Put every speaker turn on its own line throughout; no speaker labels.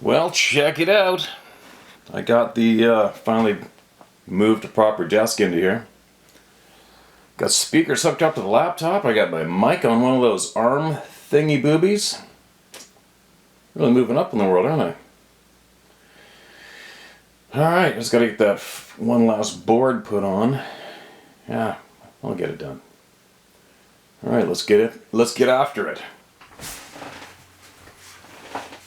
Well, check it out. I got the, finally moved a proper desk into here. Got speakers hooked up to the laptop. I got my mic on one of those arm thingy boobies. Really moving up in the world, aren't I? Alright, just gotta get that one last board put on. Yeah, I'll get it done. Alright, let's get after it.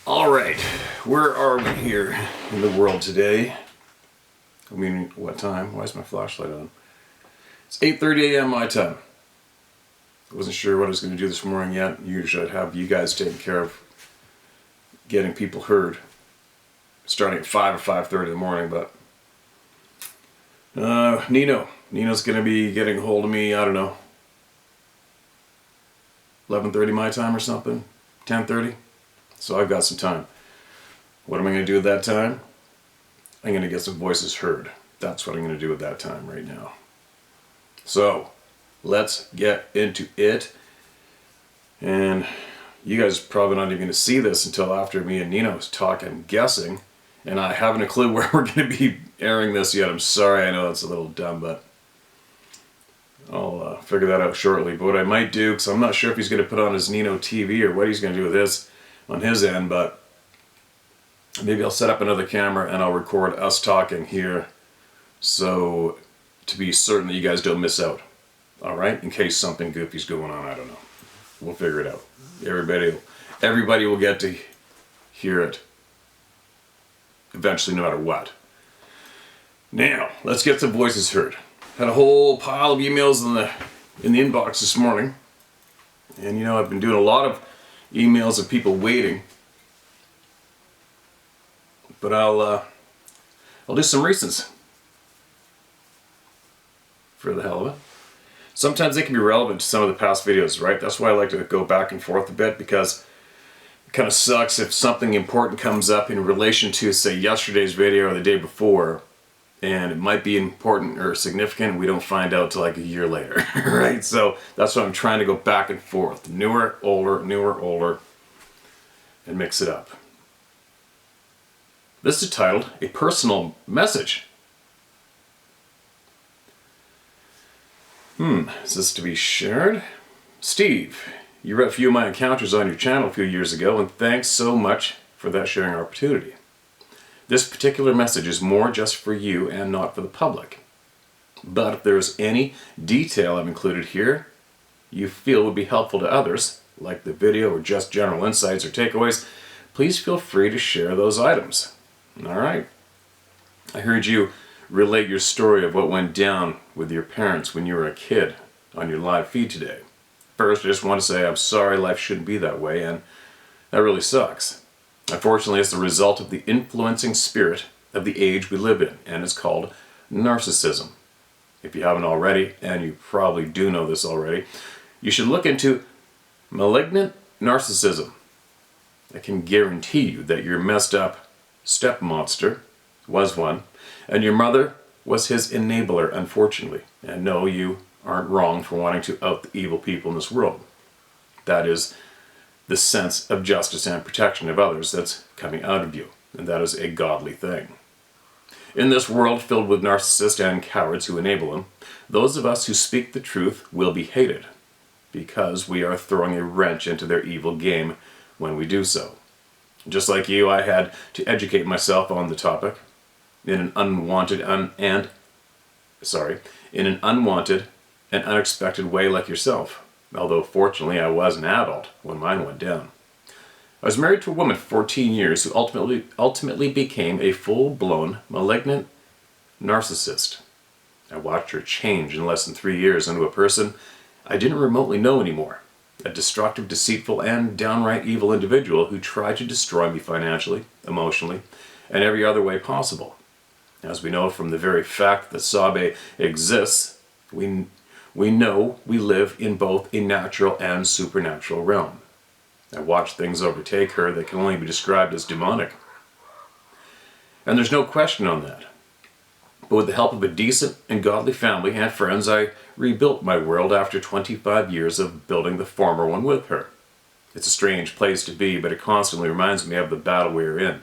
Alright, where are we here in the world today? I mean, what time? Why is my flashlight on? It's 8:30 a.m. my time. I wasn't sure what I was going to do this morning yet. Usually I'd have you guys taking care of getting people heard. Starting at 5 or 5:30 in the morning, but Nino's going to be getting a hold of me, I don't know, 11:30 my time or something, 10:30. So I've got some time. What am I going to do at that time? I'm going to get some voices heard. That's what I'm going to do at that time right now. So let's get into it. And you guys are probably not even going to see this until after me and Nino's talk, I'm guessing. And I haven't a clue where we're going to be airing this yet. I'm sorry, I know it's a little dumb, but I'll figure that out shortly. But what I might do, because I'm not sure if he's going to put on his Nino TV or what he's going to do with this on his end, but maybe I'll set up another camera and I'll record us talking here, so to be certain that you guys don't miss out. Alright? In case something goofy's going on, I don't know. We'll figure it out. Everybody will get to hear it eventually, no matter what. Now, let's get some voices heard. Had a whole pile of emails in the inbox this morning. And I've been doing a lot of emails of people waiting. But I'll do some recents. For the hell of it. Sometimes they can be relevant to some of the past videos, right? That's why I like to go back and forth a bit, because it kind of sucks if something important comes up in relation to, say, yesterday's video or the day before, and it might be important or significant, and we don't find out till like a year later, right? So that's why I'm trying to go back and forth. Newer, older, and mix it up. This is titled, A Personal Message. Is this to be shared? Steve, you read a few of my encounters on your channel a few years ago, and thanks so much for that sharing opportunity. This particular message is more just for you and not for the public. But if there is any detail I've included here you feel would be helpful to others, like the video or just general insights or takeaways, please feel free to share those items. Alright. I heard you relate your story of what went down with your parents when you were a kid on your live feed today. First, I just want to say I'm sorry life shouldn't be that way, and that really sucks. Unfortunately, it's the result of the influencing spirit of the age we live in, and it's called narcissism. If you haven't already, and you probably do know this already, you should look into malignant narcissism. I can guarantee you that your messed up step monster was one, and your mother was his enabler, unfortunately. And no, you aren't wrong for wanting to out the evil people in this world. That is the sense of justice and protection of others that's coming out of you, and that is a godly thing. In this world filled with narcissists and cowards who enable them, those of us who speak the truth will be hated, because we are throwing a wrench into their evil game when we do so. Just like you, I had to educate myself on the topic in an unwanted and unexpected way, like yourself. Although fortunately I was an adult when mine went down. I was married to a woman for 14 years who ultimately became a full-blown malignant narcissist. I watched her change in less than 3 years into a person I didn't remotely know anymore. A destructive, deceitful, and downright evil individual who tried to destroy me financially, emotionally, and every other way possible. As we know from the very fact that Sabe exists, we know we live in both a natural and supernatural realm. I watched things overtake her that can only be described as demonic. And there's no question on that. But with the help of a decent and godly family and friends, I rebuilt my world after 25 years of building the former one with her. It's a strange place to be, but it constantly reminds me of the battle we are in.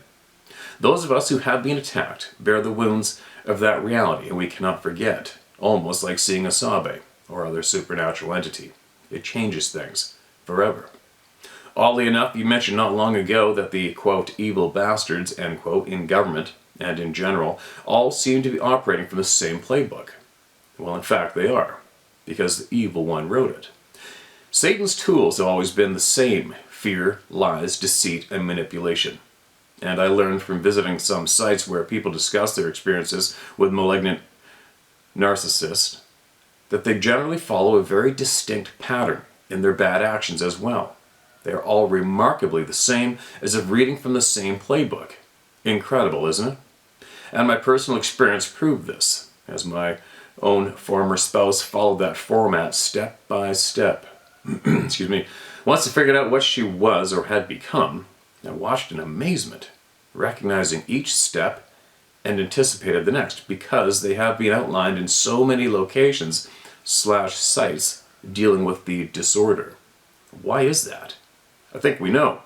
Those of us who have been attacked bear the wounds of that reality, and we cannot forget, almost like seeing a Sabe or other supernatural entity. It changes things forever. Oddly enough, you mentioned not long ago that the, quote, evil bastards, end quote, in government and in general all seem to be operating from the same playbook. Well, in fact, they are, because the evil one wrote it. Satan's tools have always been the same: fear, lies, deceit, and manipulation. And I learned from visiting some sites where people discuss their experiences with malignant narcissists that they generally follow a very distinct pattern in their bad actions as well. They are all remarkably the same, as if reading from the same playbook. Incredible, isn't it? And my personal experience proved this, as my own former spouse followed that format step by step. Excuse me. Once I figured out what she was or had become, I watched in amazement, recognizing each step and anticipated the next, because they have been outlined in so many locations / sites dealing with the disorder. Why is that? I think we know.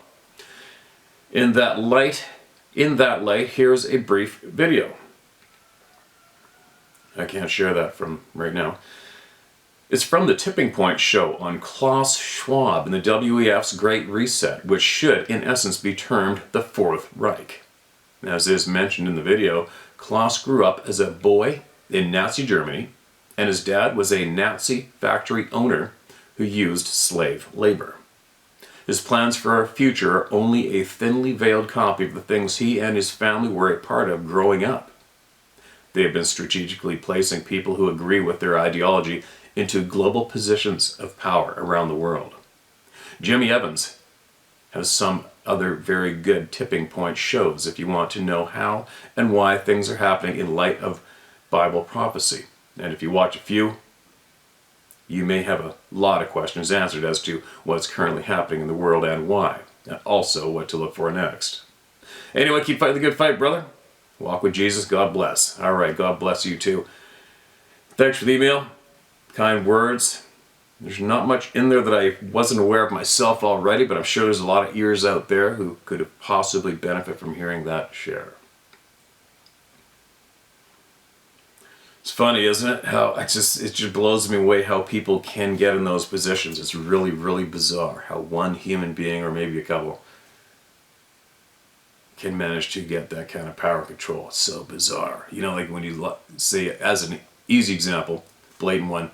In that light, here's a brief video. I can't share that from right now. It's from the Tipping Point show on Klaus Schwab in the WEF's Great Reset, which should, in essence, be termed the Fourth Reich. As is mentioned in the video, Klaus grew up as a boy in Nazi Germany, and his dad was a Nazi factory owner who used slave labor. His plans for our future are only a thinly veiled copy of the things he and his family were a part of growing up. They have been strategically placing people who agree with their ideology into global positions of power around the world. Jimmy Evans has some other very good Tipping Point shows if you want to know how and why things are happening in light of Bible prophecy. And if you watch a few, you may have a lot of questions answered as to what's currently happening in the world and why, and also what to look for next. Anyway, keep fighting the good fight, brother. Walk with Jesus. God bless. All right, God bless you too. Thanks for the email. Kind words. There's not much in there that I wasn't aware of myself already, but I'm sure there's a lot of ears out there who could have possibly benefit from hearing that share. It's funny, isn't it? How it just blows me away how people can get in those positions. It's really, really bizarre how one human being, or maybe a couple, can manage to get that kind of power control. It's so bizarre. You know, like when you say, as an easy example, blatant one,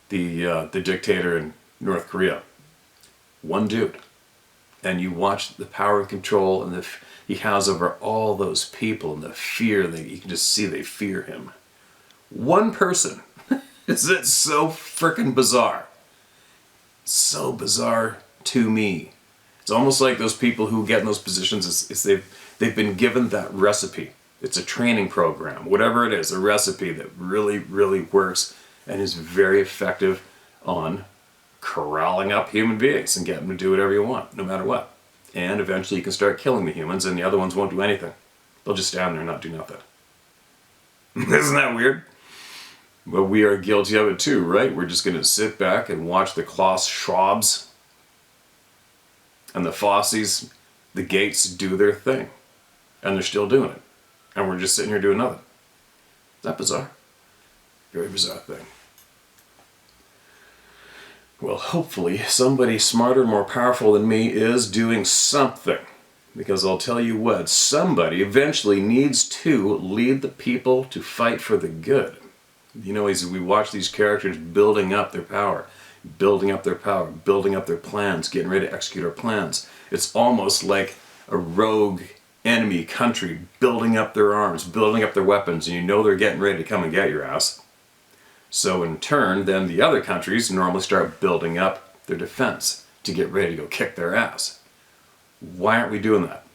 the dictator in North Korea. One dude. And you watch the power and control and he has over all those people, and the fear that you can just see they fear him. One person. Is it so freaking bizarre? So bizarre to me. It's almost like those people who get in those positions is they've been given that recipe. It's a training program, whatever it is, a recipe that really, really works and is very effective on corralling up human beings and getting them to do whatever you want, no matter what. And eventually you can start killing the humans and the other ones won't do anything. They'll just stand there and not do nothing. Isn't that weird? But we are guilty of it too, right? We're just going to sit back and watch the Klaus Schwabs and the Fossies, the Gates do their thing. And they're still doing it. And we're just sitting here doing nothing. Is that bizarre? Very bizarre thing. Well, hopefully somebody smarter and more powerful than me is doing something. Because I'll tell you what, somebody eventually needs to lead the people to fight for the good. You know, as we watch these characters building up their power, building up their plans, getting ready to execute our plans. It's almost like a rogue enemy country building up their arms, building up their weapons, and you know they're getting ready to come and get your ass. So in turn, then the other countries normally start building up their defense to get ready to go kick their ass. Why aren't we doing that?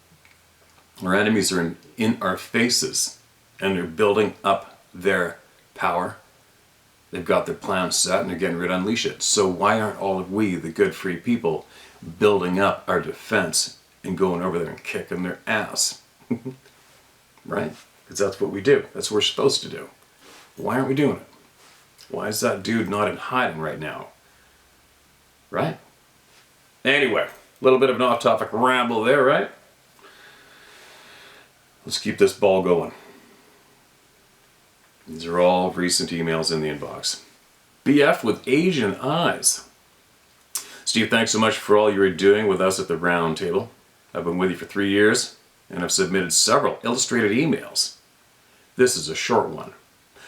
Our enemies are in our faces, and they're building up their power. They've got their plans set and they're getting ready to unleash it. So why aren't all of we, the good free people, building up our defense and going over there and kicking their ass? Right? Because that's what we do. That's what we're supposed to do. Why aren't we doing it? Why is that dude not in hiding right now? Right? Anyway, a little bit of an off-topic ramble there, right? Let's keep this ball going. These are all recent emails in the inbox. BF with Asian eyes. Steve, thanks so much for all you are doing with us at the round table. I've been with you for 3 years and have submitted several illustrated emails. This is a short one.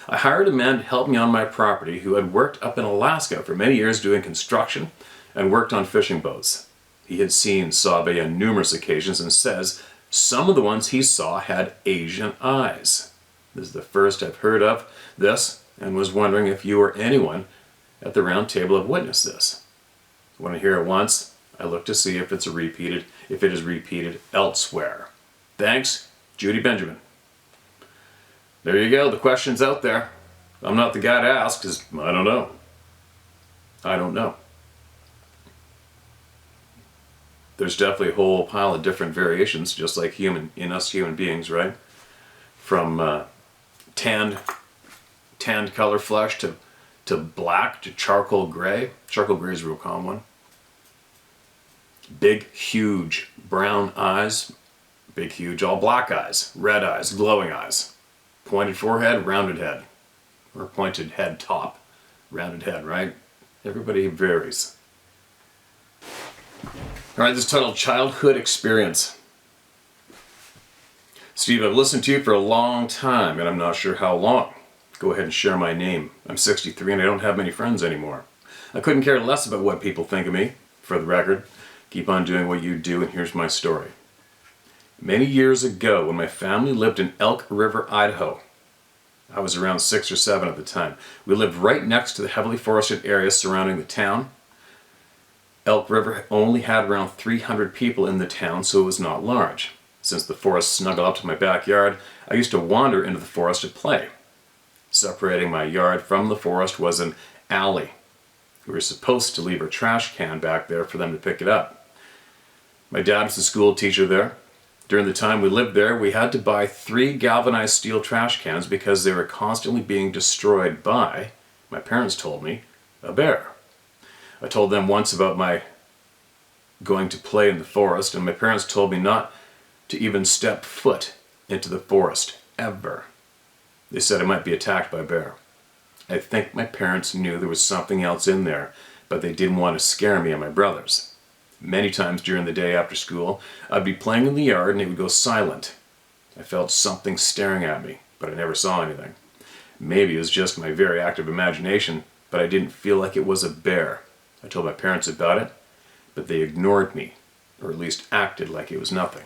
I hired a man to help me on my property who had worked up in Alaska for many years doing construction and worked on fishing boats. He had seen Sabe on numerous occasions and says some of the ones he saw had Asian eyes. This is the first I've heard of this and was wondering if you or anyone at the round table have witnessed this. When I hear it once, I look to see if it is repeated elsewhere. Thanks, Judy Benjamin. There you go, the question's out there. I'm not the guy to ask because I don't know. I don't know. There's definitely a whole pile of different variations, just like human beings, right? From tanned color flesh to black to charcoal gray. Charcoal gray is a real common one. Big, huge brown eyes. Big, huge all black eyes. Red eyes, glowing eyes. Pointed forehead, rounded head. Or pointed head top, rounded head, right? Everybody varies. Alright, this is titled Childhood Experience. Steve, I've listened to you for a long time, and I'm not sure how long. Go ahead and share my name. I'm 63 and I don't have many friends anymore. I couldn't care less about what people think of me. For the record, keep on doing what you do, and here's my story. Many years ago, when my family lived in Elk River, Idaho, I was around 6 or 7 at the time. We lived right next to the heavily forested area surrounding the town. Elk River only had around 300 people in the town, so it was not large. Since the forest snuggled up to my backyard, I used to wander into the forest to play. Separating my yard from the forest was an alley. We were supposed to leave our trash can back there for them to pick it up. My dad was a school teacher there. During the time we lived there, we had to buy 3 galvanized steel trash cans because they were constantly being destroyed by, my parents told me, a bear. I told them once about my going to play in the forest, and my parents told me not to even step foot into the forest, ever. They said I might be attacked by a bear. I think my parents knew there was something else in there, but they didn't want to scare me and my brothers. Many times during the day after school, I'd be playing in the yard and it would go silent. I felt something staring at me, but I never saw anything. Maybe it was just my very active imagination, but I didn't feel like it was a bear. I told my parents about it, but they ignored me, or at least acted like it was nothing.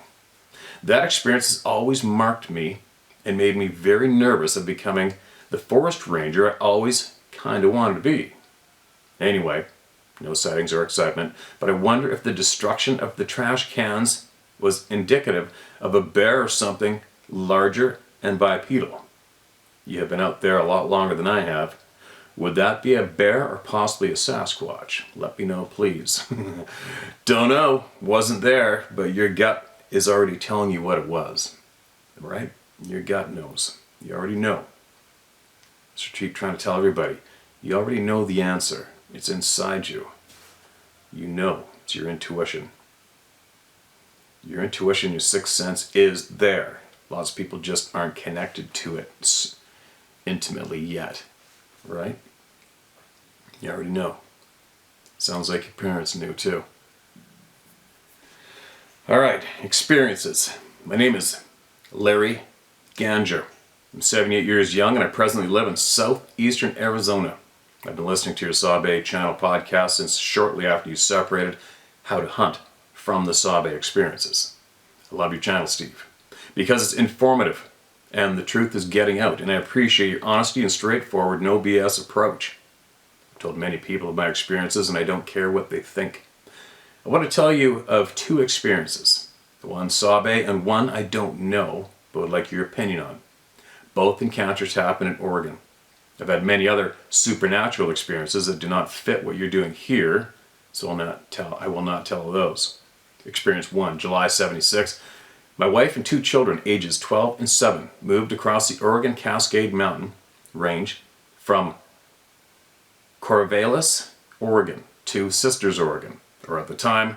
That experience has always marked me and made me very nervous of becoming the forest ranger I always kind of wanted to be. Anyway, no sightings or excitement, but I wonder if the destruction of the trash cans was indicative of a bear or something larger and bipedal. You have been out there a lot longer than I have. Would that be a bear or possibly a Sasquatch? Let me know, please. Don't know, wasn't there, but your gut is already telling you what it was. Right? Your gut knows. You already know. So keep trying to tell everybody. You already know the answer. It's inside you. You know. It's your intuition. Your intuition, your sixth sense is there. Lots of people just aren't connected to it intimately yet. Right? You already know. Sounds like your parents knew too. Alright, experiences. My name is Larry Ganger. I'm 78 years young and I presently live in southeastern Arizona. I've been listening to your Sabe channel podcast since shortly after you separated How to Hunt from the Sabe experiences. I love your channel, Steve, because it's informative and the truth is getting out, and I appreciate your honesty and straightforward, no BS approach. I've told many people of my experiences and I don't care what they think. I want to tell you of 2 experiences. One Sabe and one I don't know, but would like your opinion on. Both encounters happen in Oregon. I've had many other supernatural experiences that do not fit what you're doing here, so I will not tell those. Experience 1, July 76. My wife and 2 children, ages 12 and 7, moved across the Oregon Cascade Mountain Range from Corvallis, Oregon to Sisters, Oregon. Or at the time,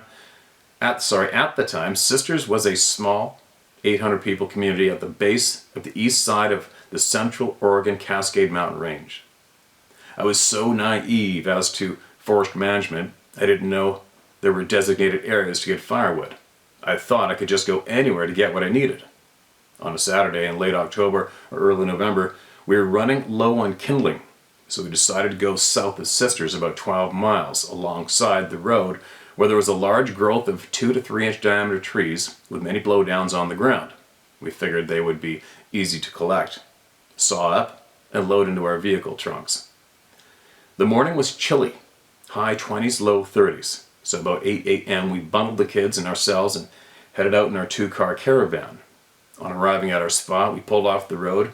Sisters was a small 800 people community at the base of the east side of the Central Oregon Cascade Mountain Range. I was so naive as to forest management, I didn't know there were designated areas to get firewood. I thought I could just go anywhere to get what I needed. On a Saturday in late October or early November, we were running low on kindling, so we decided to go south of Sisters about 12 miles alongside the road where there was a large growth of 2 to 3 inch diameter trees with many blowdowns on the ground. We figured they would be easy to collect, saw up, and load into our vehicle trunks. The morning was chilly, high 20s, low 30s, so about 8 a.m. we bundled the kids and ourselves and headed out in our 2-car caravan. On arriving at our spot, we pulled off the road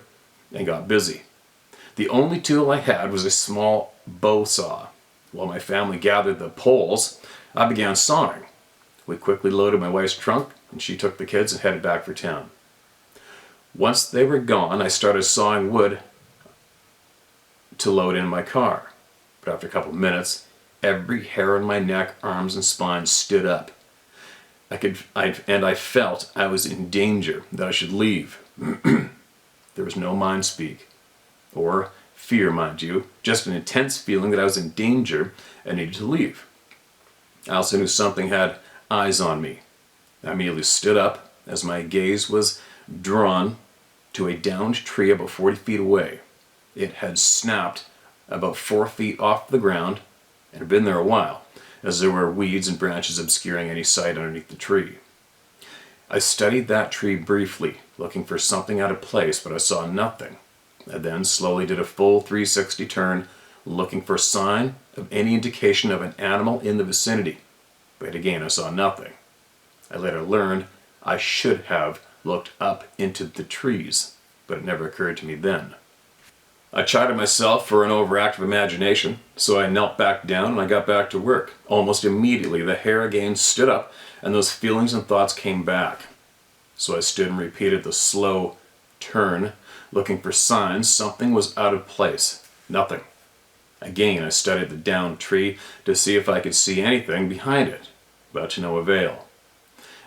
and got busy. The only tool I had was a small bow saw. While my family gathered the poles, I began sawing. We quickly loaded my wife's trunk, and she took the kids and headed back for town. Once they were gone, I started sawing wood to load in my car. But after a couple of minutes, every hair on my neck, arms, and spine stood up. I felt I was in danger, that I should leave. There was no mind speak, or fear, mind you, just an intense feeling that I was in danger and needed to leave. I also knew something had eyes on me. I immediately stood up as my gaze was drawn to a downed tree about 40 feet away. It had snapped about 4 feet off the ground and had been there a while, as there were weeds and branches obscuring any sight underneath the tree. I studied that tree briefly, looking for something out of place, but I saw nothing. I then slowly did a full 360 turn, looking for a sign of any indication of an animal in the vicinity. But again, I saw nothing. I later learned I should have looked up into the trees, but it never occurred to me then. I chided myself for an overactive imagination, so I knelt back down and I got back to work. Almost immediately, the hair again stood up and those feelings and thoughts came back. So I stood and repeated the slow turn, looking for signs something was out of place. Nothing. Again, I studied the downed tree to see if I could see anything behind it, but to no avail.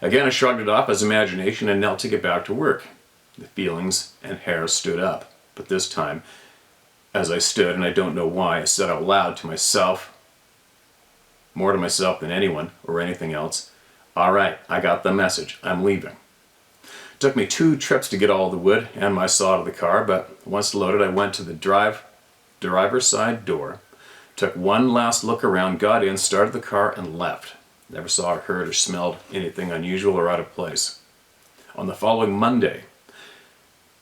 Again, I shrugged it off as imagination and knelt to get back to work. The feelings and hair stood up, but this time, as I stood, and I don't know why, I said out loud to myself, more to myself than anyone or anything else, "All right, I got the message. I'm leaving." It took me 2 trips to get all the wood and my saw to the car, but once loaded, I went to the driver's side door, took one last look around, got in, started the car, and left. Never saw or heard or smelled anything unusual or out of place. On the following Monday,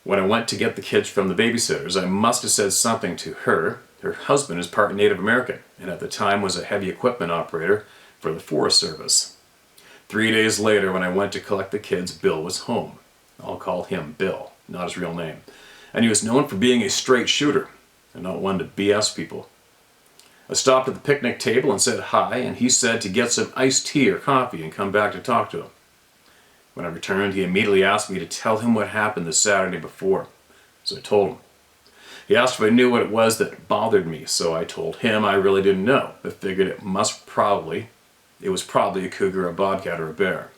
when I went to get the kids from the babysitters, I must have said something to her. Her husband is part Native American, and at the time was a heavy equipment operator for the Forest Service. 3 days later, when I went to collect the kids, Bill was home. I'll call him Bill, not his real name. And he was known for being a straight shooter, and not one to BS people. I stopped at the picnic table and said hi, and he said to get some iced tea or coffee and come back to talk to him. When I returned, he immediately asked me to tell him what happened the Saturday before, so I told him. He asked if I knew what it was that bothered me, so I told him I really didn't know, but figured it was probably a cougar, a bobcat, or a bear.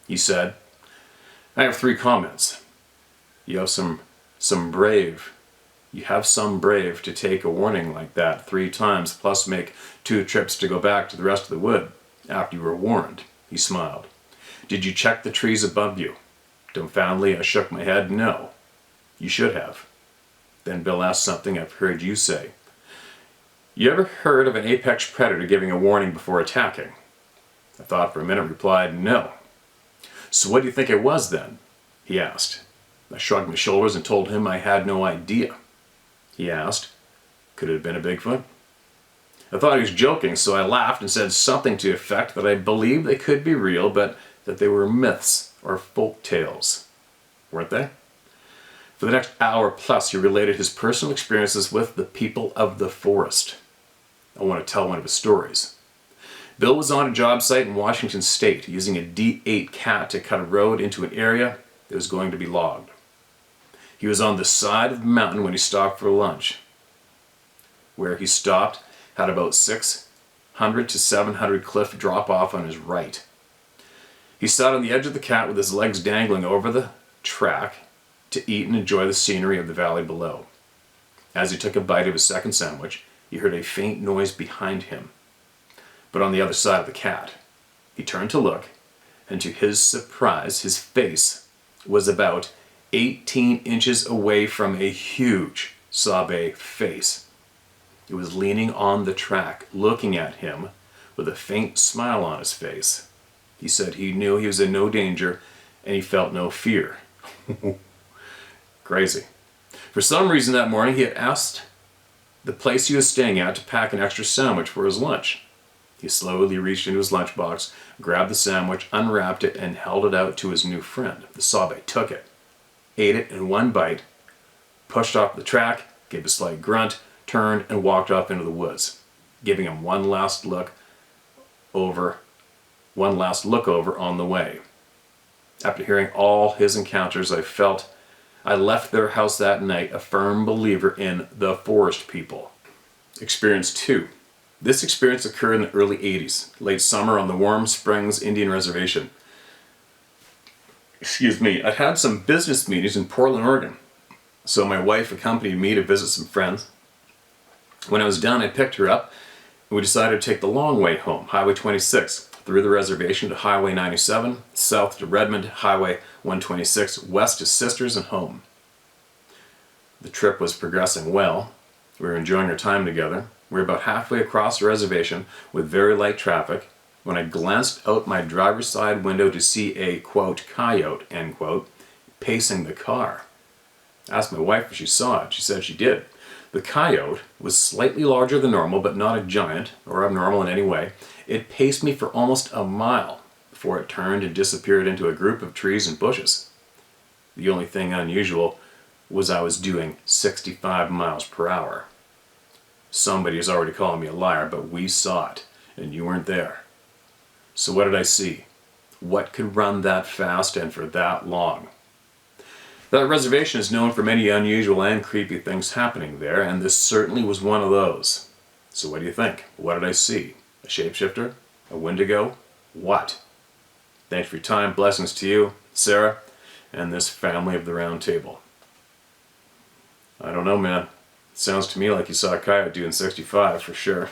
He said, "I have 3 comments. You have some brave to take a warning like that 3 times, plus make 2 trips to go back to the rest of the wood after you were warned." He smiled. "Did you check the trees above you?" Dumbfoundedly, I shook my head. "No." "You should have." Then Bill asked something I've heard you say. "You ever heard of an apex predator giving a warning before attacking?" I thought for a minute, replied, "No." "So what do you think it was then?" he asked. I shrugged my shoulders and told him I had no idea. He asked, "Could it have been a Bigfoot?" I thought he was joking, so I laughed and said something to the effect that I believed they could be real, but that they were myths or folk tales. Weren't they? For the next hour plus, he related his personal experiences with the people of the forest. I want to tell one of his stories. Bill was on a job site in Washington State using a D8 cat to cut a road into an area that was going to be logged. He was on the side of the mountain when he stopped for lunch. Where he stopped had about 600 to 700 cliff drop off on his right. He sat on the edge of the cat with his legs dangling over the track to eat and enjoy the scenery of the valley below. As he took a bite of his second sandwich, he heard a faint noise behind him, but on the other side of the cat. He turned to look, and to his surprise, his face was about 18 inches away from a huge Sabe face. It was leaning on the track, looking at him with a faint smile on his face. He said he knew he was in no danger, and he felt no fear. Crazy. For some reason that morning, he had asked the place he was staying at to pack an extra sandwich for his lunch. He slowly reached into his lunchbox, grabbed the sandwich, unwrapped it, and held it out to his new friend. The Sabe took it, ate it in one bite, pushed off the track, gave a slight grunt, turned, and walked off into the woods, giving him one last look over on the way. After hearing all his encounters, I left their house that night a firm believer in the forest people. Experience 2. This experience occurred in the early 80s, late summer on the Warm Springs Indian Reservation. I'd had some business meetings in Portland, Oregon, so my wife accompanied me to visit some friends. When I was done, I picked her up, and we decided to take the long way home, Highway 26, through the reservation to Highway 97, south to Redmond, Highway 126, west to Sisters and home. The trip was progressing well. We were enjoying our time together. We were about halfway across the reservation with very light traffic when I glanced out my driver's side window to see a, quote, coyote, end quote, pacing the car. I asked my wife if she saw it. She said she did. The coyote was slightly larger than normal, but not a giant or abnormal in any way. It paced me for almost a mile before it turned and disappeared into a group of trees and bushes. The only thing unusual was I was doing 65 miles per hour. Somebody is already calling me a liar, but we saw it, and you weren't there. So what did I see? What could run that fast and for that long? That reservation is known for many unusual and creepy things happening there, and this certainly was one of those. So what do you think? What did I see? A shapeshifter? A wendigo? What? Thanks for your time. Blessings to you, Sarah, and this family of the round table. I don't know, man. Sounds to me like you saw a coyote doing 65 for sure.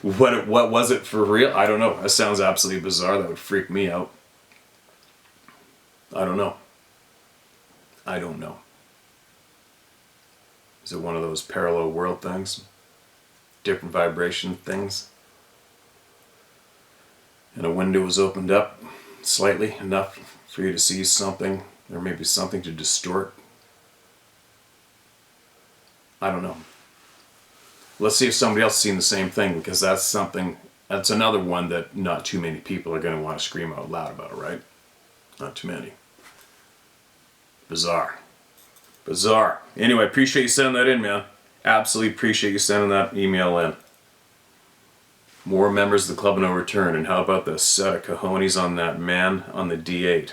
What was it for real? I don't know. That sounds absolutely bizarre. That would freak me out. I don't know. Is it one of those parallel world things? Different vibration things? And a window was opened up slightly enough for you to see something, or maybe something to distort. I don't know. Let's see if somebody else has seen the same thing, because that's another one that not too many people are going to want to scream out loud about, right? Not too many. Bizarre. Anyway, appreciate you sending that in, man. Absolutely appreciate you sending that email in. More members of the club and no return. And how about the set of cojones on that man on the D8?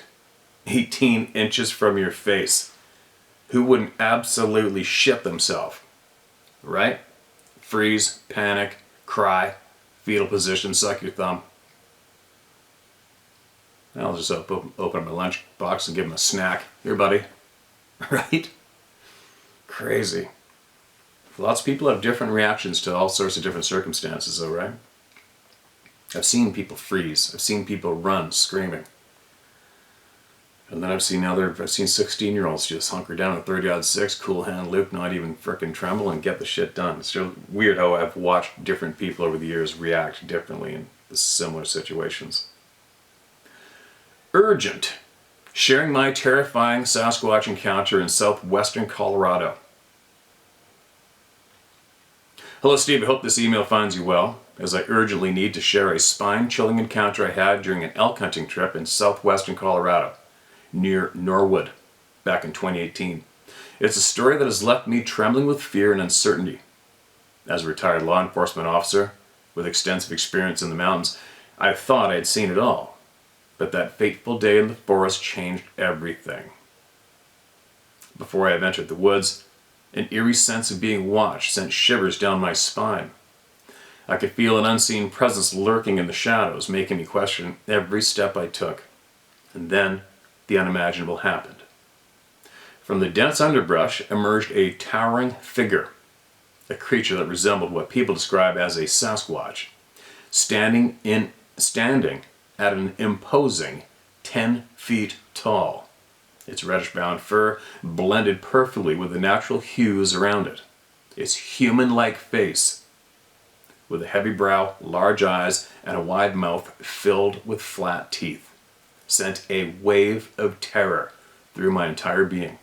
18 inches from your face. Who wouldn't absolutely shit themselves? Right? Freeze, panic, cry, fetal position, suck your thumb. I'll just open my lunch box and give him a snack. Here, buddy. Right? Crazy. Lots of people have different reactions to all sorts of different circumstances, though, right? I've seen people freeze. I've seen people run screaming. And then I've seen 16-year-olds just hunker down at 30-06, cool hand Luke, not even frickin' tremble, and get the shit done. It's just weird how I've watched different people over the years react differently in similar situations. Urgent. Sharing my terrifying Sasquatch encounter in southwestern Colorado. Hello, Steve. I hope this email finds you well, as I urgently need to share a spine-chilling encounter I had during an elk hunting trip in southwestern Colorado, near Norwood, back in 2018. It's a story that has left me trembling with fear and uncertainty. As a retired law enforcement officer with extensive experience in the mountains, I thought I had seen it all. But that fateful day in the forest changed everything. Before I have entered the woods, an eerie sense of being watched sent shivers down my spine. I could feel an unseen presence lurking in the shadows, making me question every step I took. And then the unimaginable happened. From the dense underbrush emerged a towering figure, a creature that resembled what people describe as a Sasquatch, standing at an imposing 10 feet tall. Its reddish-brown fur blended perfectly with the natural hues around it. Its human-like face, with a heavy brow, large eyes, and a wide mouth filled with flat teeth, sent a wave of terror through my entire being.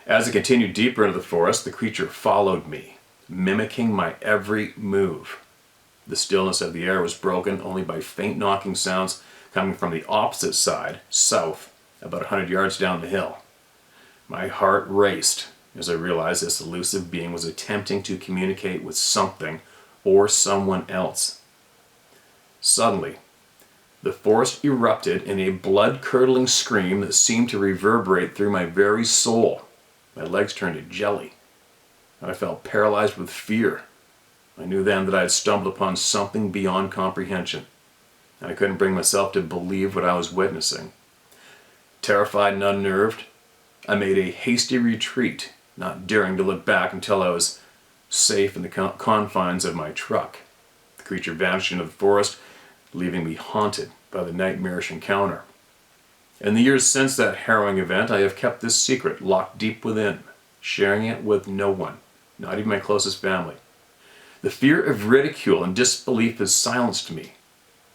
As I continued deeper into the forest, the creature followed me, mimicking my every move. The stillness of the air was broken only by faint knocking sounds coming from the opposite side, south, about 100 yards down the hill. My heart raced as I realized this elusive being was attempting to communicate with something or someone else. Suddenly, the forest erupted in a blood-curdling scream that seemed to reverberate through my very soul. My legs turned to jelly, and I felt paralyzed with fear. I knew then that I had stumbled upon something beyond comprehension, and I couldn't bring myself to believe what I was witnessing. Terrified and unnerved, I made a hasty retreat, not daring to look back until I was safe in the confines of my truck. The creature vanished into the forest, leaving me haunted by the nightmarish encounter. In the years since that harrowing event, I have kept this secret locked deep within, sharing it with no one, not even my closest family. The fear of ridicule and disbelief has silenced me,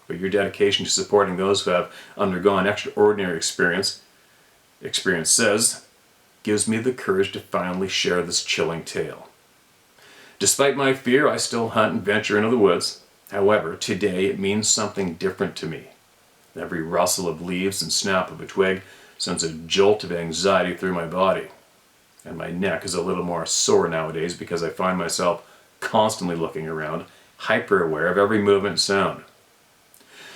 but your dedication to supporting those who have undergone extraordinary experiences gives me the courage to finally share this chilling tale. Despite my fear, I still hunt and venture into the woods. However, today it means something different to me. Every rustle of leaves and snap of a twig sends a jolt of anxiety through my body. And my neck is a little more sore nowadays because I find myself constantly looking around, hyper aware of every movement and sound.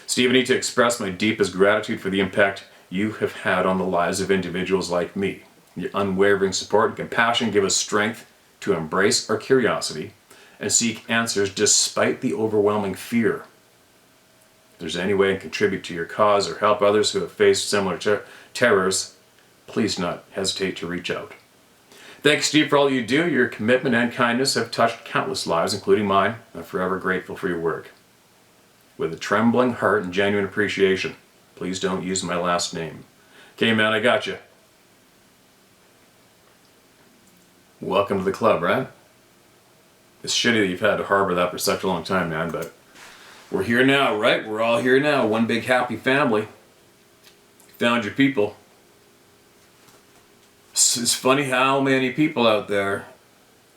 Steve, I need to express my deepest gratitude for the impact you have had on the lives of individuals like me. Your unwavering support and compassion give us strength to embrace our curiosity and seek answers despite the overwhelming fear. If there's any way I can contribute to your cause or help others who have faced similar terrors, please do not hesitate to reach out. Thanks, Steve, for all you do. Your commitment and kindness have touched countless lives, including mine. I'm forever grateful for your work. With a trembling heart and genuine appreciation, please don't use my last name. Okay, man, I got you. Welcome to the club, right? It's shitty that you've had to harbor that for such a long time, man, but we're here now, right? We're all here now. One big happy family. You found your people. It's funny how many people out there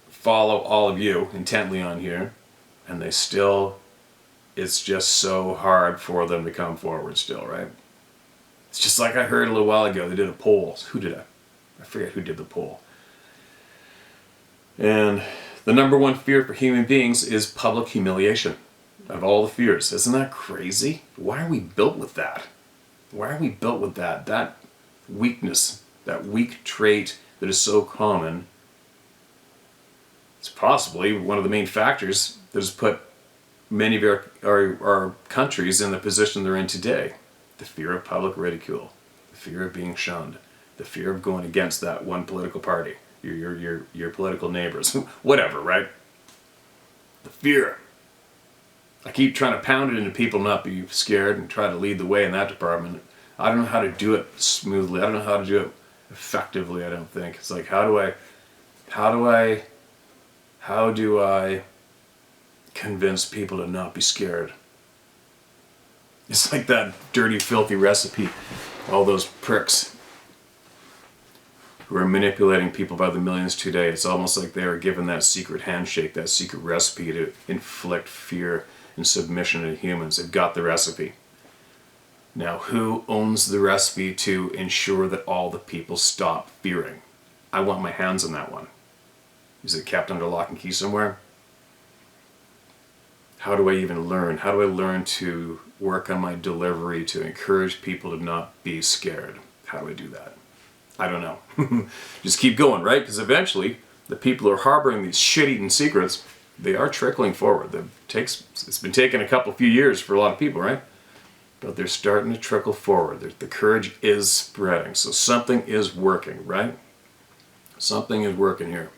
follow all of you intently on here, and they still, it's just so hard for them to come forward still, right? It's just like I heard a little while ago, they did a poll. Who did it? I forget who did the poll. And the number one fear for human beings is public humiliation. Of all the fears. Isn't that crazy? Why are we built with that? Why are we built with that? That weakness, that weak trait that is so common, it's possibly one of the main factors that has put many of our countries in the position they're in today. The fear of public ridicule, the fear of being shunned, the fear of going against that one political party, your political neighbors, whatever, right? The fear. I keep trying to pound it into people not be scared and try to lead the way in that department. I don't know how to do it smoothly. I don't know how to do it effectively, I don't think. It's like, how do I convince people to not be scared? It's like that dirty, filthy recipe. All those pricks who are manipulating people by the millions today. It's almost like they are given that secret handshake, that secret recipe to inflict fear and submission to humans. They've got the recipe. Now, who owns the recipe to ensure that all the people stop fearing? I want my hands on that one. Is it kept under lock and key somewhere? How do I even learn? How do I learn to work on my delivery to encourage people to not be scared? How do I do that? I don't know. Just keep going, right? Because eventually, the people who are harboring these shit-eating secrets they are trickling forward. It's been taking a few years for a lot of people, right? But they're starting to trickle forward. The courage is spreading. So something is working, right? Something is working here.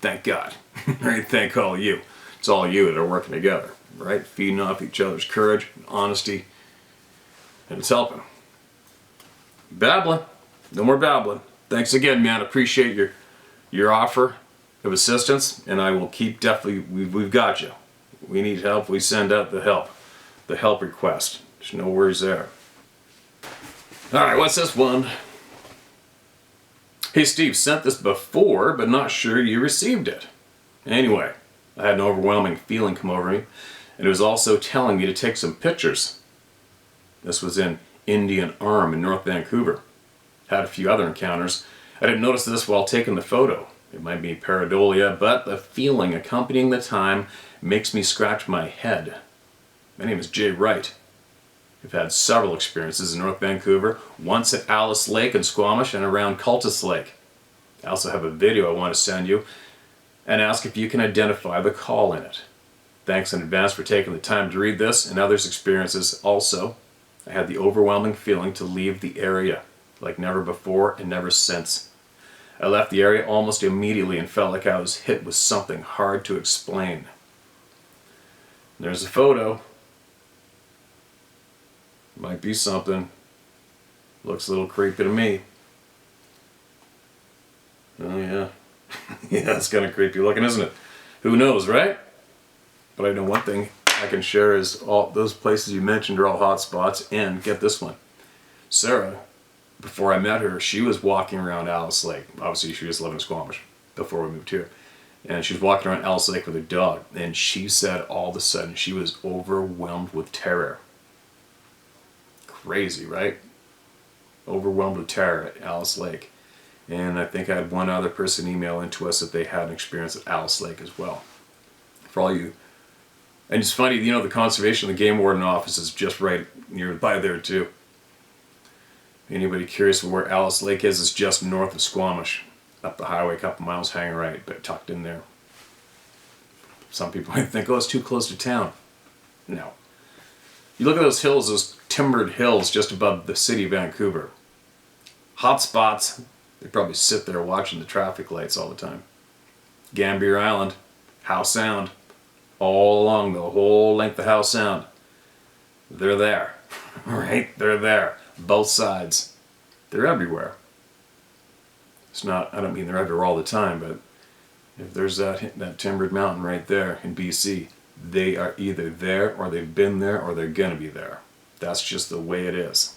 Thank God. Right? Thank all of you. It's all you that are working together, right? Feeding off each other's courage and honesty. And it's helping. Babbling. No more babbling. Thanks again, man. Appreciate your offer of assistance. And I will keep definitely, we've got you. We need help. We send out the help request. There's no worries there. Alright, what's this one? Hey Steve, sent this before, but not sure you received it. Anyway, I had an overwhelming feeling come over me, and it was also telling me to take some pictures. This was in Indian Arm in North Vancouver. Had a few other encounters. I didn't notice this while taking the photo. It might be pareidolia, but the feeling accompanying the time makes me scratch my head. My name is Jay Wright. I've had several experiences in North Vancouver, once at Alice Lake in Squamish and around Cultus Lake. I also have a video I want to send you and ask if you can identify the call in it. Thanks in advance for taking the time to read this and others' experiences. Also, I had the overwhelming feeling to leave the area, like never before and never since. I left the area almost immediately and felt like I was hit with something hard to explain. There's a photo. Might be something. Looks a little creepy to me. Oh yeah. Yeah, it's kind of creepy looking, isn't it? Who knows, right? But I know one thing I can share is all those places you mentioned are all hot spots. And get this one. Sarah, before I met her, she was walking around Alice Lake. Obviously, she was living in Squamish before we moved here. And she was walking around Alice Lake with her dog. And she said all of a sudden she was overwhelmed with terror. Crazy, right? Overwhelmed with terror at Alice Lake. And I think I had one other person email into us that they had an experience at Alice Lake as well. For all you. And it's funny, you know, the conservation, the game warden office is just right nearby there too. Anybody curious where Alice Lake is? It's just north of Squamish. Up the highway, a couple miles, hanging right, but tucked in there. Some people might think, oh, it's too close to town. No. You look at those hills, those timbered hills just above the city of Vancouver. Hot spots. They probably sit there watching the traffic lights all the time. Gambier Island, Howe Sound, all along the whole length of Howe Sound. They're there, right? They're there. Both sides. They're everywhere. It's not, I don't mean they're everywhere all the time, but if there's that timbered mountain right there in BC, they are either there or they've been there or they're going to be there. That's just the way it is.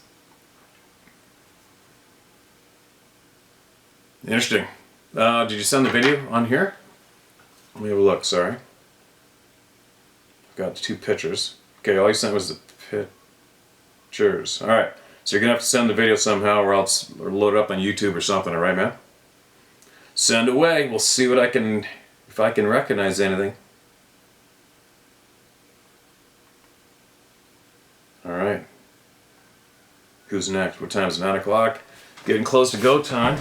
Interesting. Did you send the video on here? Let me have a look, sorry. Got 2 pictures. Okay, all you sent was the pictures. Alright, so you're going to have to send the video somehow or else or load it up on YouTube or something, alright man? Send away. We'll see what if I can recognize anything. Alright. Who's next? What time is it? 9 o'clock? Getting close to go time.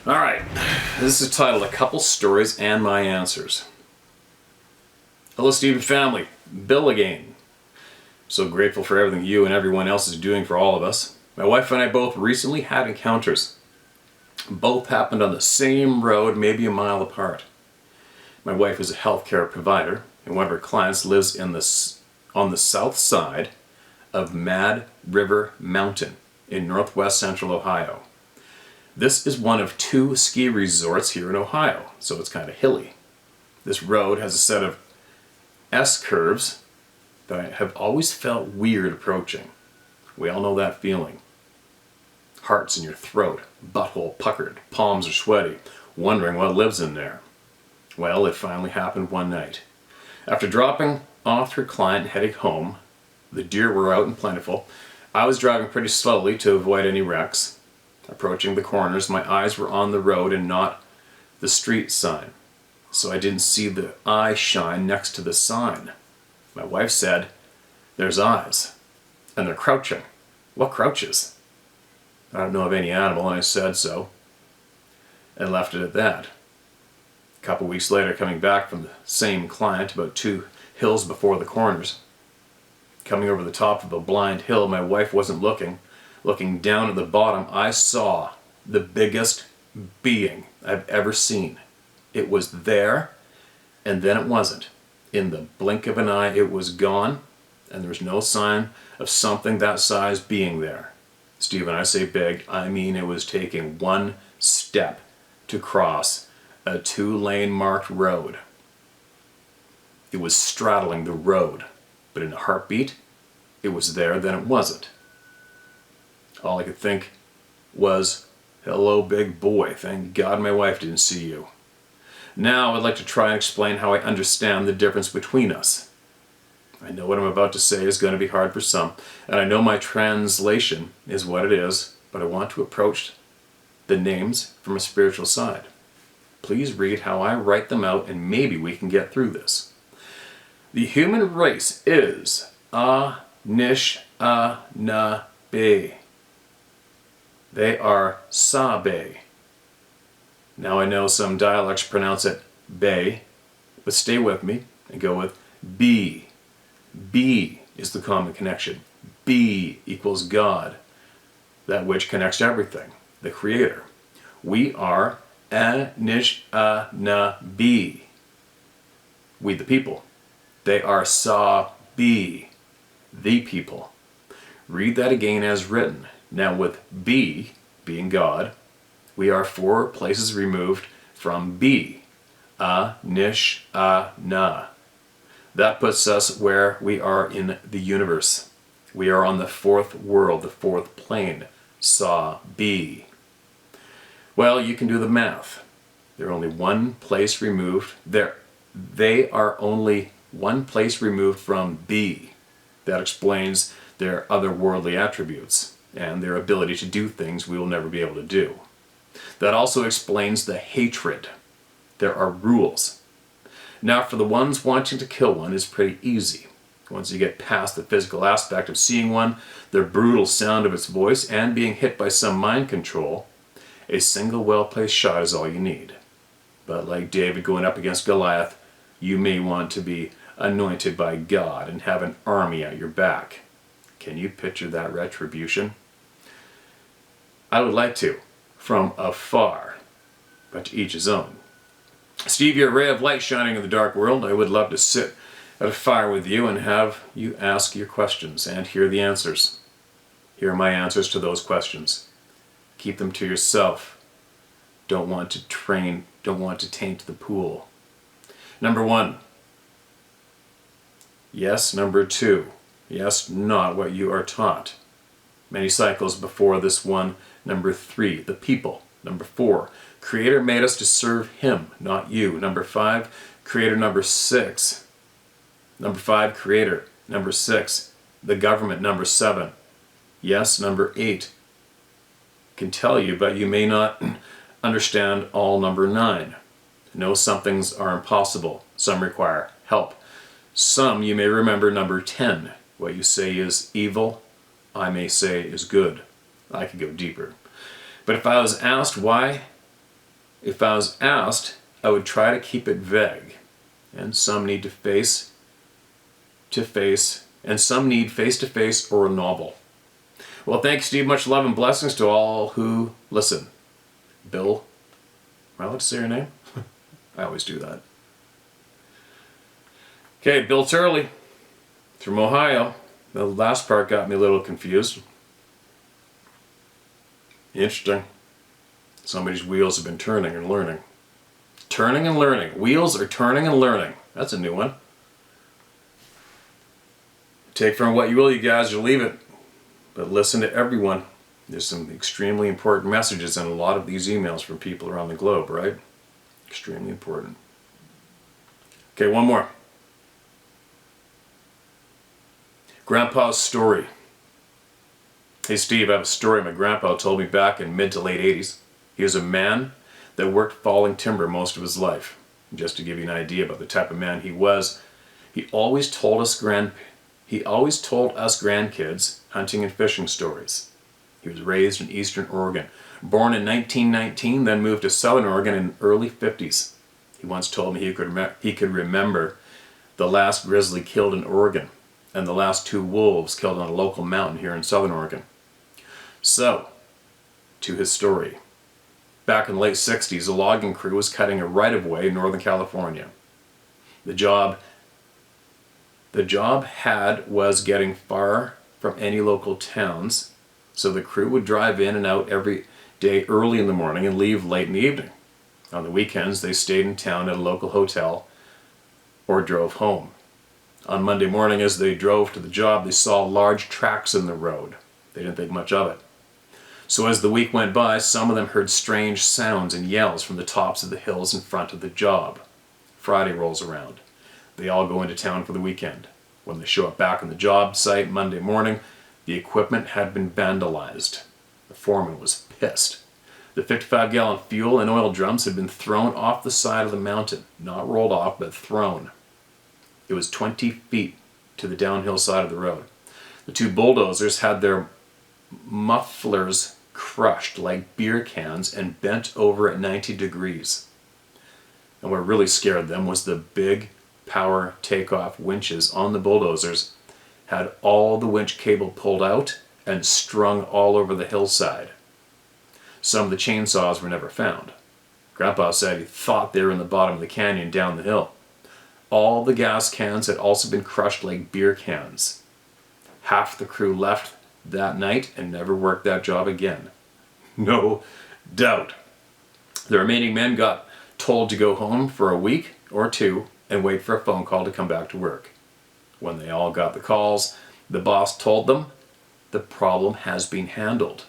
Alright. This is titled A Couple Stories and My Answers. Hello Steve and family. Bill again. So grateful for everything you and everyone else is doing for all of us. My wife and I both recently had encounters. Both happened on the same road, maybe a mile apart. My wife is a healthcare provider, and one of her clients lives on the south side of Mad River Mountain in northwest central Ohio. This is one of 2 ski resorts here in Ohio, so it's kind of hilly. This road has a set of S-curves that I have always felt weird approaching. We all know that feeling. Hearts in your throat, butthole puckered, palms are sweaty, wondering what lives in there. Well, it finally happened one night. After dropping off her client and heading home, the deer were out and plentiful. I was driving pretty slowly to avoid any wrecks. Approaching the corners, my eyes were on the road and not the street sign, so I didn't see the eye shine next to the sign. My wife said, "There's eyes, and they're crouching." What crouches? I don't know of any animal, and I said so, and left it at that. A couple weeks later, coming back from the same client, about 2 hills before the corners, coming over the top of a blind hill, my wife wasn't looking. Looking down at the bottom, I saw the biggest being I've ever seen. It was there, and then it wasn't. In the blink of an eye, it was gone, and there was no sign of something that size being there. Steve, when I say big, I mean it was taking 1 step to cross a 2-lane marked road. It was straddling the road, but in a heartbeat, it was there, then it wasn't. All I could think was, hello, big boy, thank God my wife didn't see you. Now I'd like to try and explain how I understand the difference between us. I know what I'm about to say is going to be hard for some, and I know my translation is what it is, but I want to approach the names from a spiritual side. Please read how I write them out, and maybe we can get through this. The human race is Anishinaabe. They are Sabe. Now I know some dialects pronounce it Bay, but stay with me and go with B. B is the common connection. B equals God, that which connects everything, the Creator. We are Anishinaabe, we the people. They are Sabe, the people. Read that again as written. Now with B, being God, we are 4 places removed from B, Anishinaa. That puts us where we are in the universe. We are on the 4th world, the 4th plane, Sabe. Well, you can do the math. They're only 1 place removed. They are only 1 place removed from B. That explains their otherworldly attributes and their ability to do things we will never be able to do. That also explains the hatred. There are rules. Now for the ones wanting to kill one is pretty easy. Once you get past the physical aspect of seeing one, the brutal sound of its voice, and being hit by some mind control, a single well-placed shot is all you need. But like David going up against Goliath, you may want to be anointed by God and have an army at your back. Can you picture that retribution? I would like to, from afar, but to each his own. Steve, you're a ray of light shining in the dark world. I would love to sit at a fire with you and have you ask your questions and hear the answers. Here are my answers to those questions. Keep them to yourself. Don't want to taint the pool. Number 1. Yes. Number 2. Yes, not what you are taught. Many cycles before this one. Number 3. The people. Number 4. Creator made us to serve Him, not you. Number 5. Creator. Number 6. Number 5. Creator. Number 6. The government. Number 7. Yes. Number 8. Can tell you, but you may not understand all. Number 9. No, some things are impossible. Some require help. Some you may remember. Number 10. What you say is evil, I may say is good. I could go deeper. But if I was asked why, I would try to keep it vague. And some need face to face, and some need face to face or a novel. Well, thanks, Steve. Much love and blessings to all who listen. Bill, am I allowed to say your name? I always do that. Okay, Bill Turley from Ohio. The last part got me a little confused. Interesting. Somebody's wheels have been turning and learning. Turning and learning. Wheels are turning and learning. That's a new one. Take from what you will, you guys, or leave it. But listen to everyone. There's some extremely important messages in a lot of these emails from people around the globe, right? Extremely important. Okay, one more. Grandpa's story. Hey Steve, I have a story my grandpa told me back in mid to late 80s. He was a man that worked falling timber most of his life. Just to give you an idea about the type of man he was, he always told us grandkids hunting and fishing stories. He was raised in Eastern Oregon, born in 1919, then moved to Southern Oregon in the early 50s. He once told me he could remember the last grizzly killed in Oregon and the last 2 wolves killed on a local mountain here in southern Oregon. So, to his story. Back in the late 60s, a logging crew was cutting a right-of-way in Northern California. The job was getting far from any local towns, so the crew would drive in and out every day early in the morning and leave late in the evening. On the weekends, they stayed in town at a local hotel or drove home. On Monday morning, as they drove to the job, they saw large tracks in the road. They didn't think much of it. So as the week went by, some of them heard strange sounds and yells from the tops of the hills in front of the job. Friday rolls around. They all go into town for the weekend. When they show up back on the job site Monday morning, the equipment had been vandalized. The foreman was pissed. The 55-gallon fuel and oil drums had been thrown off the side of the mountain. Not rolled off, but thrown. It was 20 feet to the downhill side of the road. The 2 bulldozers had their mufflers crushed like beer cans and bent over at 90 degrees. And what really scared them was the big power takeoff winches on the bulldozers had all the winch cable pulled out and strung all over the hillside. Some of the chainsaws were never found. Grandpa said he thought they were in the bottom of the canyon down the hill. All the gas cans had also been crushed like beer cans. Half the crew left that night and never worked that job again. No doubt. The remaining men got told to go home for a week or 2 and wait for a phone call to come back to work. When they all got the calls, the boss told them the problem has been handled,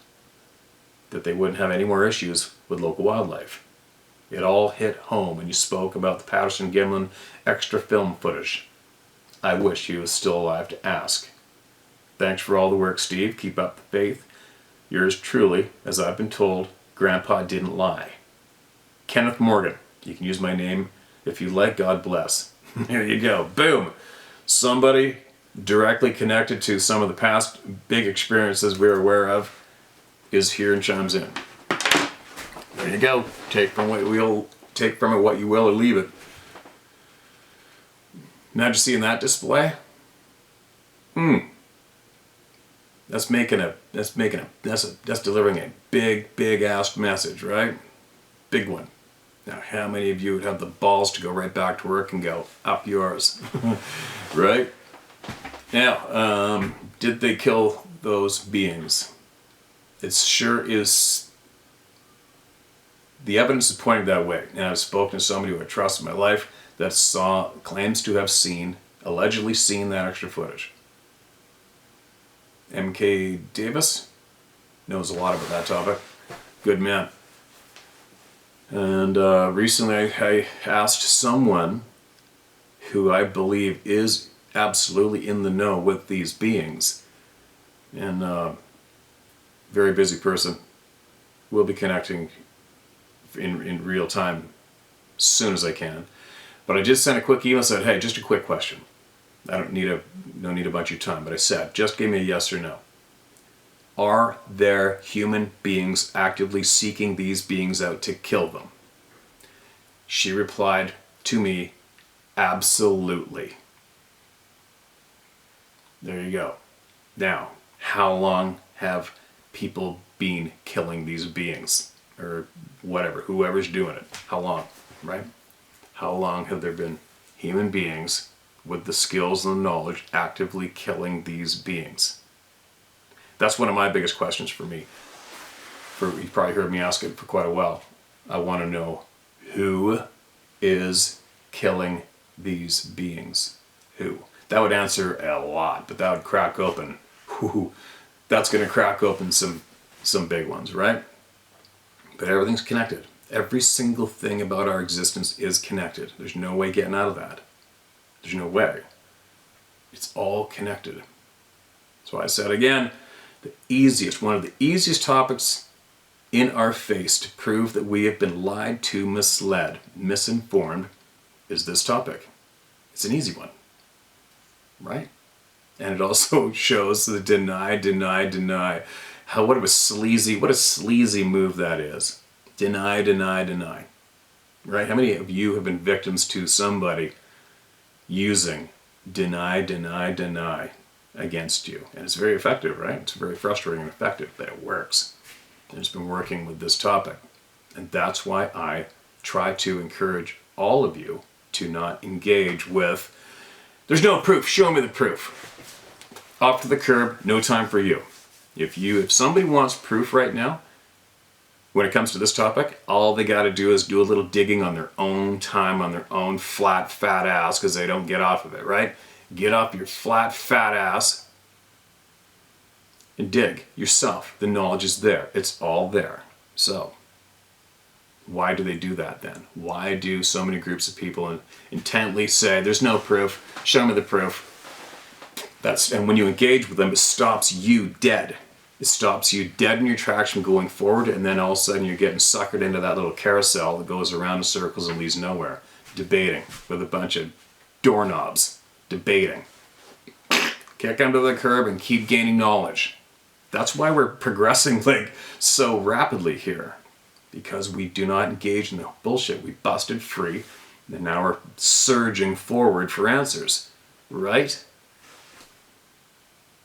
that they wouldn't have any more issues with local wildlife. It all hit home when you spoke about the Patterson-Gimlin extra film footage. I wish he was still alive to ask. Thanks for all the work, Steve. Keep up the faith. Yours truly, as I've been told, Grandpa didn't lie. Kenneth Morgan. You can use my name if you like. God bless. There you go. Boom. Somebody directly connected to some of the past big experiences we're aware of is here and chimes in. There you go. Take from it what you will or leave it. Imagine seeing that display. That's delivering a big ass message, right? Big one. Now, how many of you would have the balls to go right back to work and go, up yours? Right? Now, did they kill those beings? It sure is. The evidence is pointing that way. And I've spoken to somebody who I trust in my life that claims to have allegedly seen that extra footage. M.K. Davis knows a lot about that topic. Good man. And recently I asked someone who I believe is absolutely in the know with these beings. And very busy person. We'll be connecting in real time as soon as I can. But I just sent a quick email and said, hey, just a quick question. I don't need a bunch of time, but I said, just give me a yes or no. Are there human beings actively seeking these beings out to kill them? She replied to me, absolutely. There you go. Now, how long have people been killing these beings? Or whatever, whoever's doing it. How long, right? How long have there been human beings with the skills and the knowledge actively killing these beings? That's one of my biggest questions for me. You've probably heard me ask it for quite a while. I want to know who is killing these beings. Who? That would answer a lot, but that would crack open. That's going to crack open some big ones, right? But everything's connected. Every single thing about our existence is connected. There's no way getting out of that. There's no way. It's all connected. That's why I said again, one of the easiest topics in our face to prove that we have been lied to, misled, misinformed is this topic. It's an easy one, right? And it also shows the deny. What a sleazy move that is. Deny. right? How many of you have been victims to somebody using deny, deny, deny against you? And it's very effective, right? It's very frustrating and effective, but it works. And it's been working with this topic. And that's why I try to encourage all of you to not engage with, there's no proof, show me the proof. Off to the curb, no time for you. If somebody wants proof right now, when it comes to this topic, all they got to do is do a little digging on their own time, on their own flat, fat ass, because they don't get off of it, right? Get off your flat, fat ass and dig yourself. The knowledge is there. It's all there. So, why do they do that then? Why do so many groups of people intently say, there's no proof, show me the proof? And when you engage with them, it stops you dead. It stops you dead in your tracks from going forward, and then all of a sudden you're getting suckered into that little carousel that goes around in circles and leads nowhere. Debating with a bunch of doorknobs. Debating. Kick them to the curb and keep gaining knowledge. That's why we're progressing so rapidly here. Because we do not engage in the bullshit. We busted free, and now we're surging forward for answers. Right?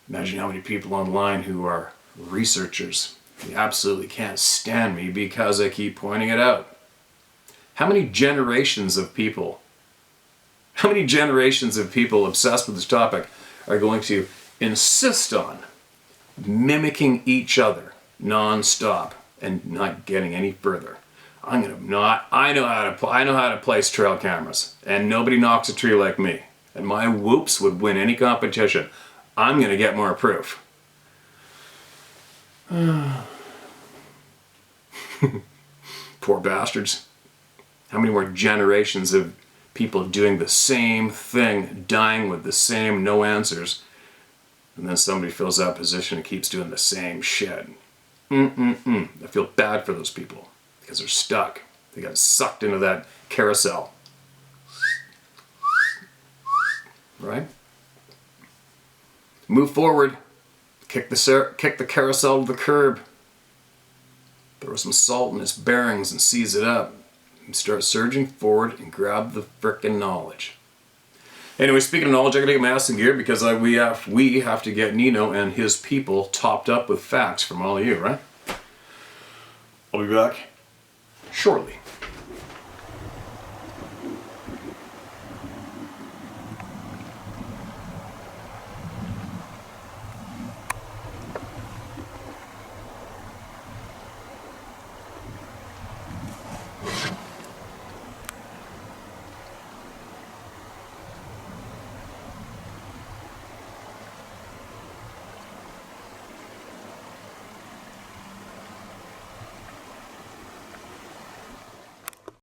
Imagine how many people online who are researchers. They absolutely can't stand me because I keep pointing it out. How many generations of people obsessed with this topic are going to insist on mimicking each other non-stop and not getting any further? I know how to place trail cameras, and nobody knocks a tree like me. And my whoops would win any competition. I'm going to get more proof. Poor bastards. How many more generations of people doing the same thing, dying with the same no answers, and then somebody fills that position and keeps doing the same shit? I feel bad for those people because they're stuck. They got sucked into that carousel. Right? Move forward. Kick the carousel to the curb. Throw some salt in its bearings and seize it up. And start surging forward and grab the frickin' knowledge. Anyway, speaking of knowledge, I gotta get my ass in gear because we have to get Nino and his people topped up with facts from all of you, right? I'll be back shortly.